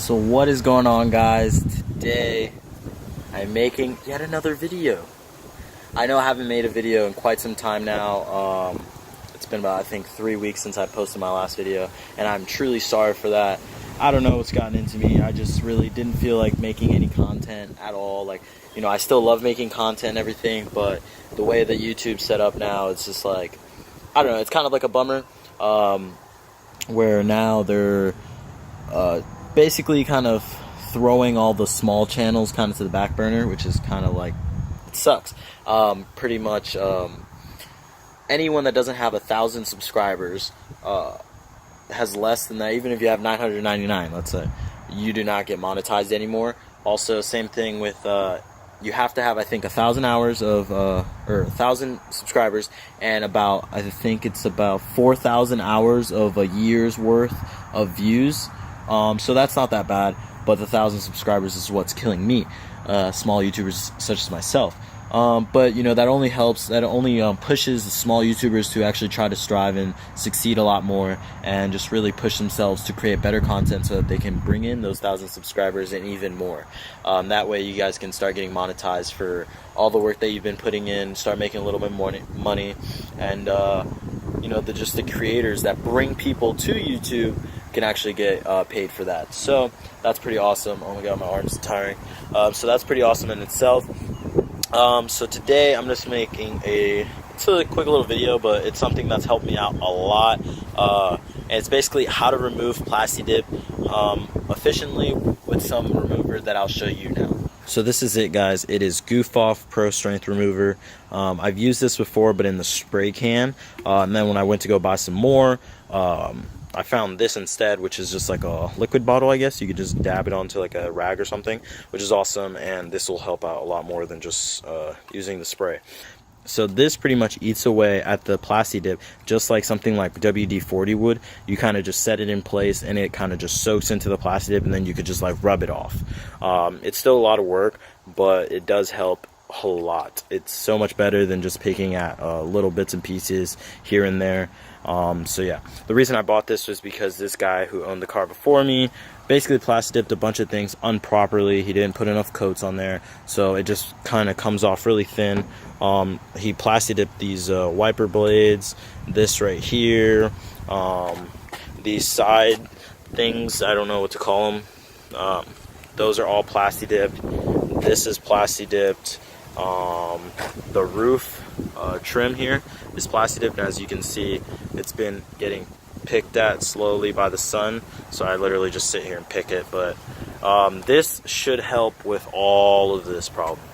So what is going on, guys? Today I'm making yet another video. I know I haven't made a video in quite some time now. It's been about, I think, 3 weeks since I posted my last video, and I'm truly sorry for that. I don't know what's gotten into me. I just really didn't feel like making any content at all. Like, you know, I still love making content and everything, but the way that YouTube's set up now, it's just like, I don't know, it's kind of like a bummer. Where now they're basically kind of throwing all the small channels kind of to the back burner, which is kind of like, it sucks. Pretty much anyone that doesn't have 1,000 subscribers has less than that. Even if you have 999, let's say, you do not get monetized anymore. Also, same thing with you have to have, I think, 1,000 hours of or 1,000 subscribers and about, I think it's about 4,000 hours of a year's worth of views. So that's not that bad, but the 1,000 subscribers is what's killing me, small YouTubers such as myself. But you know, that only helps, that only pushes the small YouTubers to actually try to strive and succeed a lot more, and just really push themselves to create better content so that they can bring in those 1,000 subscribers and even more. That way you guys can start getting monetized for all the work that you've been putting in, start making a little bit more money, and you know, just the creators that bring people to YouTube can actually get paid for that. So that's pretty awesome. Oh my god, my arms are tiring. So that's pretty awesome in itself. So today I'm just making it's a quick little video, but it's something that's helped me out a lot. And it's basically how to remove Plasti Dip efficiently with some remover that I'll show you now. So this is it, guys. It is Goof Off Pro Strength Remover. I've used this before, but in the spray can. And then when I went to go buy some more, I found this instead, which is just like a liquid bottle, I guess. You could just dab it onto like a rag or something, which is awesome, and this will help out a lot more than just using the spray. So this pretty much eats away at the Plasti Dip, just like something like WD-40 would. You kind of just set it in place, and it kind of just soaks into the Plasti Dip, and then you could just like rub it off. It's still a lot of work, but it does help a lot. It's so much better than just picking at little bits and pieces here and there. So yeah, the reason I bought this was because this guy who owned the car before me basically Plasti Dipped a bunch of things improperly. He didn't put enough coats on there, so it just kind of comes off really thin. He Plasti Dipped these wiper blades, this right here, these side things, I don't know what to call them. Those are all Plasti Dipped. This is Plasti Dipped. The roof trim here is Plasti Dipped, and as you can see, it's been getting picked at slowly by the sun, so I literally just sit here and pick it. But this should help with all of this problem.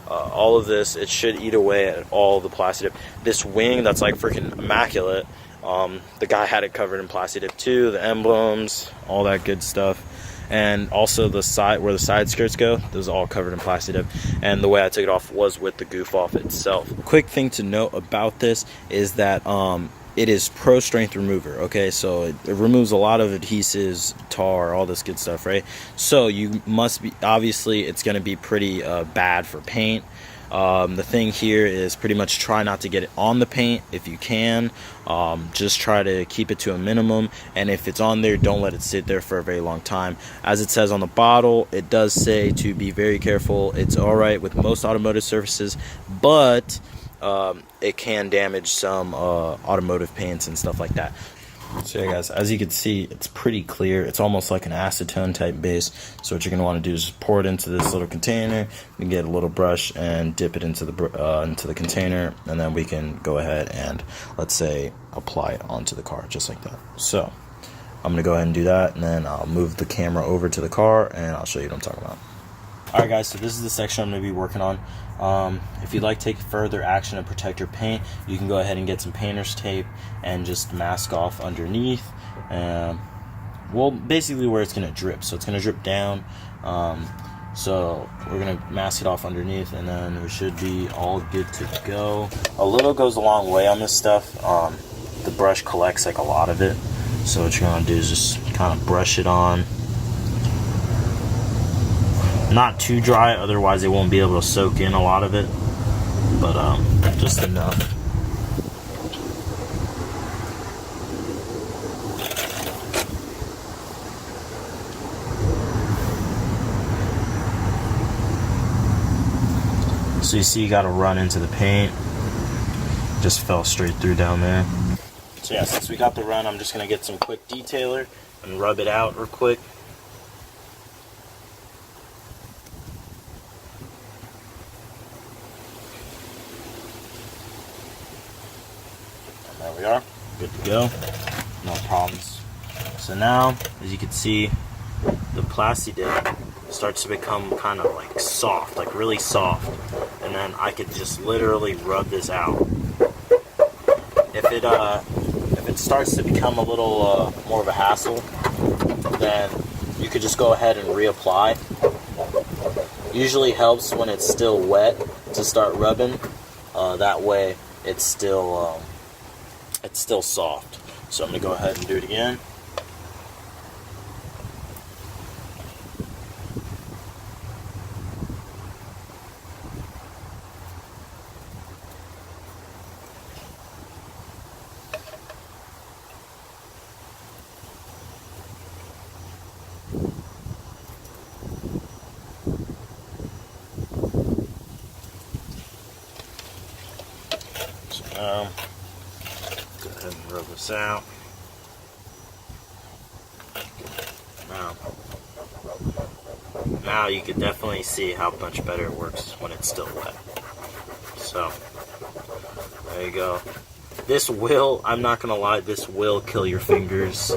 All of this, it should eat away at all the Plasti Dip. This wing that's like freaking immaculate, the guy had it covered in Plasti Dip too, the emblems, all that good stuff. And also the side, where the side skirts go, those are all covered in Plasti Dip. And the way I took it off was with the Goof Off itself. Quick thing to note about this is that it is Pro Strength Remover, okay? So it removes a lot of adhesives, tar, all this good stuff, right? So you must be, obviously it's gonna be pretty bad for paint. The thing here is pretty much try not to get it on the paint if you can. Just try to keep it to a minimum, and if it's on there, don't let it sit there for a very long time. As it says on the bottle, it does say to be very careful. It's alright with most automotive surfaces, but it can damage some automotive paints and stuff like that. So yeah, guys, as you can see, it's pretty clear. It's almost like an acetone type base. So what you're gonna want to do is pour it into this little container and get a little brush and dip it into the container, and then we can go ahead and, let's say, apply it onto the car just like that. So I'm gonna go ahead and do that, and then I'll move the camera over to the car and I'll show you what I'm talking about. Alright guys, so this is the section I'm going to be working on. If you'd like to take further action to protect your paint, you can go ahead and get some painter's tape and just mask off underneath. Well, basically where it's going to drip. So it's going to drip down. So we're going to mask it off underneath, and then we should be all good to go. A little goes a long way on this stuff. The brush collects like a lot of it. So what you're going to do is just kind of brush it on. Not too dry, otherwise it won't be able to soak in a lot of it, but just enough. So you see you got to run into the paint. Just fell straight through down there. So yeah, since we got the run, I'm just going to get some quick detailer and rub it out real quick. And there we are, good to go, no problems. So now, as you can see, the Plasti Dip starts to become kind of like soft, like really soft. And then I could just literally rub this out. If it starts to become a little more of a hassle, then you could just go ahead and reapply. Usually helps when it's still wet to start rubbing. That way it's still soft. So I'm gonna go ahead and do it again. So go ahead and rub this out. Now you can definitely see how much better it works when it's still wet. So there you go. This will, I'm not gonna lie, this will kill your fingers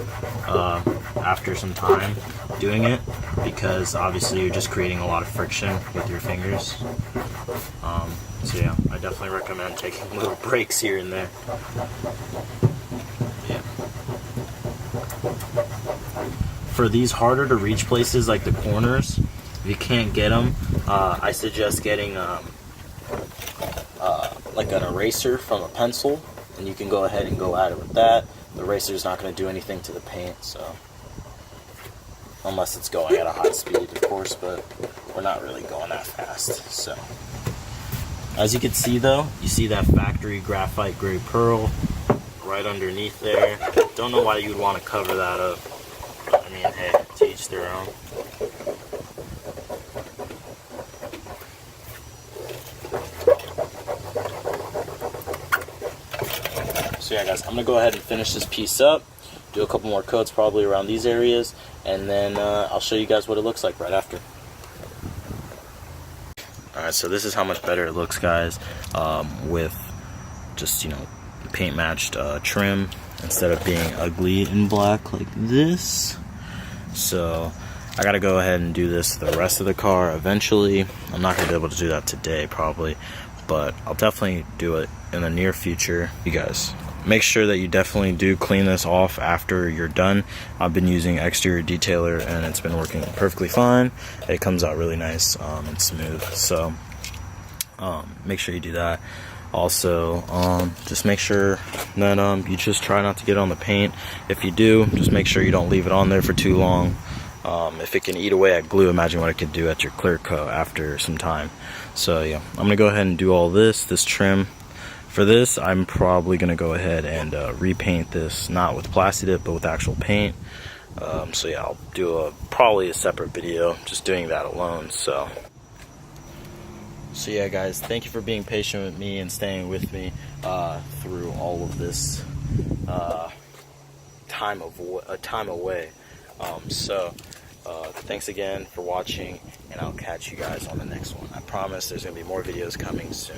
after some time doing it, because obviously you're just creating a lot of friction with your fingers. So yeah, I definitely recommend taking little breaks here and there. Yeah. For these harder to reach places like the corners, if you can't get them, I suggest getting like an eraser from a pencil, and you can go ahead and go at it with that. The eraser is not going to do anything to the paint, so unless it's going at a high speed, of course, but we're not really going that fast. So as you can see though, you see that factory graphite gray pearl right underneath there. Don't know why you would want to cover that up. I mean, hey, to each their own. So yeah guys, I'm going to go ahead and finish this piece up, do a couple more coats probably around these areas, and then I'll show you guys what it looks like right after. Alright, so this is how much better it looks, guys, with just, you know, paint matched trim instead of being ugly in black like this. So I gotta go ahead and do this to the rest of the car eventually. I'm not gonna be able to do that today probably, but I'll definitely do it in the near future. You guys, make sure that you definitely do clean this off after you're done. I've been using exterior detailer and it's been working perfectly fine. It comes out really nice and smooth, so make sure you do that. Also, just make sure that you just try not to get on the paint. If you do, just make sure you don't leave it on there for too long. If it can eat away at glue, imagine what it could do at your clear coat after some time. So yeah, I'm gonna go ahead and do all this trim. For this, I'm probably gonna go ahead and repaint this, not with Plasti Dip, but with actual paint. So yeah, I'll do probably a separate video just doing that alone. So yeah guys, thank you for being patient with me and staying with me through all of this time away. Thanks again for watching, and I'll catch you guys on the next one. I promise there's gonna be more videos coming soon.